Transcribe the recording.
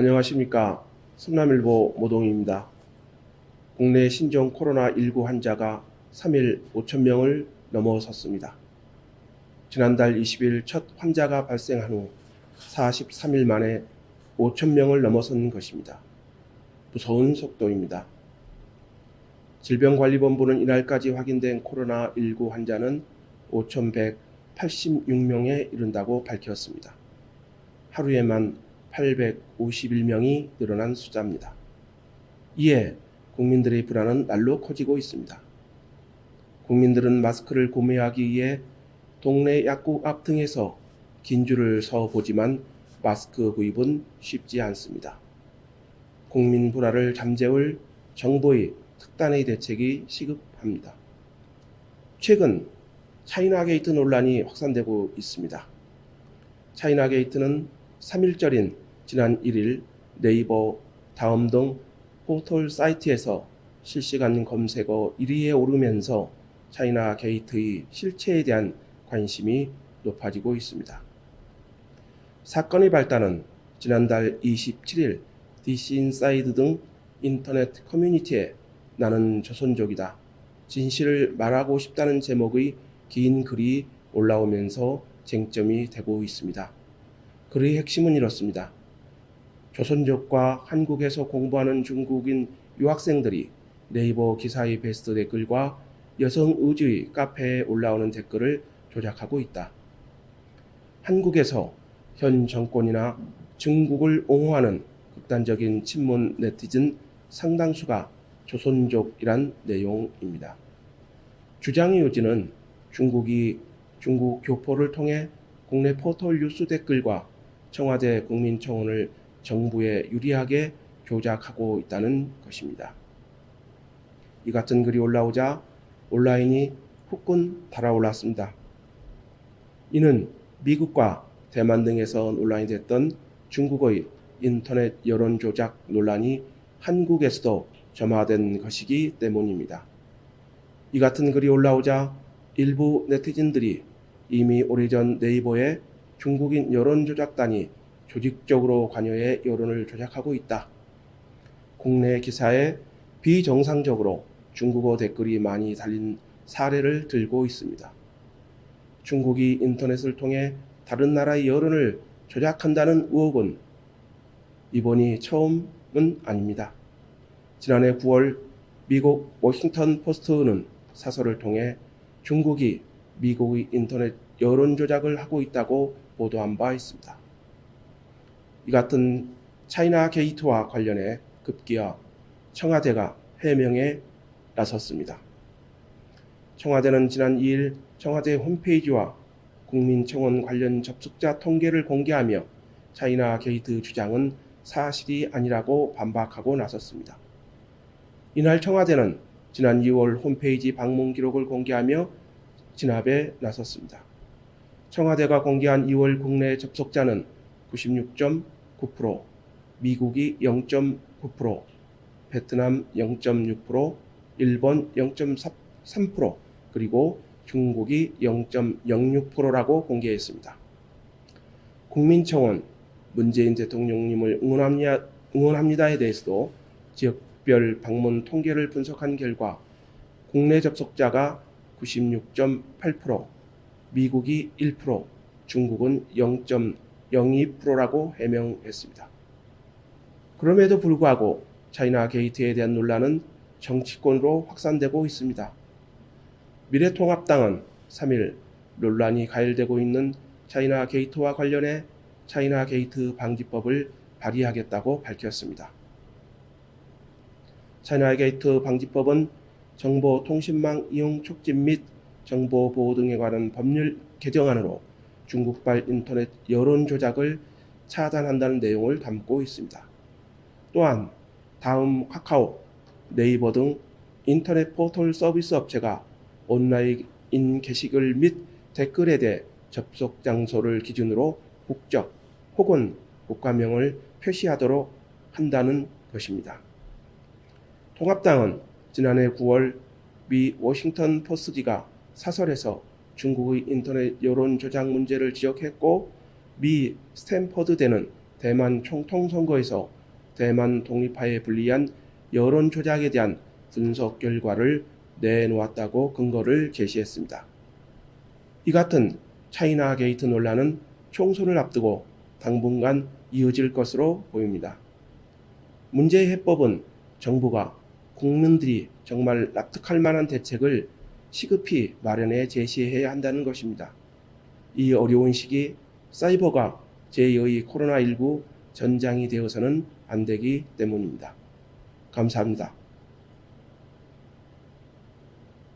안녕하십니까. 성남일보 모동입니다. 국내 신종 코로나19 환자가 3일 5천 명을 넘어섰습니다. 지난달 20일 첫 환자가 발생한 후 43일 만에 5천 명을 넘어선 것입니다. 무서운 속도입니다. 질병관리본부는 이날까지 확인된 코로나19 환자는 5,186명에 이른다고 밝혔습니다. 하루에만 851명이 늘어난 숫자입니다. 이에 국민들의 불안은 날로 커지고 있습니다. 국민들은 마스크를 구매하기 위해 동네 약국 앞 등에서 긴 줄을 서 보지만 마스크 구입은 쉽지 않습니다. 국민 불안을 잠재울 정부의 특단의 대책이 시급합니다. 최근 차이나게이트 논란이 확산되고 있습니다. 차이나게이트는 3일절인 지난 1일 네이버, 다음 등 포털 사이트에서 실시간 검색어 1위에 오르면서 차이나게이트의 실체에 대한 관심이 높아지고 있습니다. 사건의 발단은 지난달 27일 디스인사이드 등 인터넷 커뮤니티에 나는 조선족이다. 진실을 말하고 싶다는 제목의 긴 글이 올라오면서 쟁점이 되고 있습니다. 글의 핵심은 이렇습니다. 조선족과 한국에서 공부하는 중국인 유학생들이 네이버 기사의 베스트 댓글과 여성 의주의 카페에 올라오는 댓글을 조작하고 있다. 한국에서 현 정권이나 중국을 옹호하는 극단적인 친문 네티즌 상당수가 조선족이란 내용입니다. 주장의 요지는 중국이 중국 교포를 통해 국내 포털 뉴스 댓글과 청와대 국민청원을 정부에 유리하게 조작하고 있다는 것입니다. 이 같은 글이 올라오자 온라인이 후끈 달아올랐습니다. 이는 미국과 대만 등에서 논란이 됐던 중국의 인터넷 여론 조작 논란이 한국에서도 점화된 것이기 때문입니다. 이 같은 글이 올라오자 일부 네티즌들이 이미 오래전 네이버에 중국인 여론조작단이 조직적으로 관여해 여론을 조작하고 있다. 국내 기사에 비정상적으로 중국어 댓글이 많이 달린 사례를 들고 있습니다. 중국이 인터넷을 통해 다른 나라의 여론을 조작한다는 의혹은 이번이 처음은 아닙니다. 지난해 9월 미국 워싱턴 포스트는 사설을 통해 중국이 미국의 인터넷 여론 조작을 하고 있다고 보도한 바 있습니다. 이 같은 차이나 게이트와 관련해 급기야 청와대가 해명에 나섰습니다. 청와대는 지난 2일 청와대 홈페이지와 국민청원 관련 접속자 통계를 공개하며 차이나 게이트 주장은 사실이 아니라고 반박하고 나섰습니다. 이날 청와대는 지난 2월 홈페이지 방문 기록을 공개하며 진압에 나섰습니다. 청와대가 공개한 2월 국내 접속자는 96.9%, 미국이 0.9%, 베트남 0.6%, 일본 0.3%, 그리고 중국이 0.06%라고 공개했습니다. 국민청원 문재인 대통령님을 응원합니다에 대해서도 지역별 방문 통계를 분석한 결과 국내 접속자가 96.8%, 미국이 1%, 중국은 0.02%라고 해명했습니다. 그럼에도 불구하고 차이나 게이트에 대한 논란은 정치권으로 확산되고 있습니다. 미래통합당은 3일 논란이 가열되고 있는 차이나 게이트와 관련해 차이나 게이트 방지법을 발의하겠다고 밝혔습니다. 차이나 게이트 방지법은 정보통신망 이용 촉진 및 정보보호 등에 관한 법률 개정안으로 중국발 인터넷 여론 조작을 차단한다는 내용을 담고 있습니다. 또한 다음, 카카오, 네이버 등 인터넷 포털 서비스 업체가 온라인 게시글 및 댓글에 대해 접속 장소를 기준으로 국적 혹은 국가명을 표시하도록 한다는 것입니다. 통합당은 지난해 9월 미 워싱턴 포스트가 사설에서 중국의 인터넷 여론 조작 문제를 지적했고 미 스탠퍼드대는 대만 총통선거에서 대만 독립화에 불리한 여론 조작에 대한 분석 결과를 내놓았다고 근거를 제시했습니다. 이 같은 차이나 게이트 논란은 총선을 앞두고 당분간 이어질 것으로 보입니다. 문제의 해법은 정부가 국민들이 정말 납득할 만한 대책을 시급히 마련해 제시해야 한다는 것입니다. 이 어려운 시기 사이버가 제2의 코로나19 전장이 되어서는 안 되기 때문입니다. 감사합니다.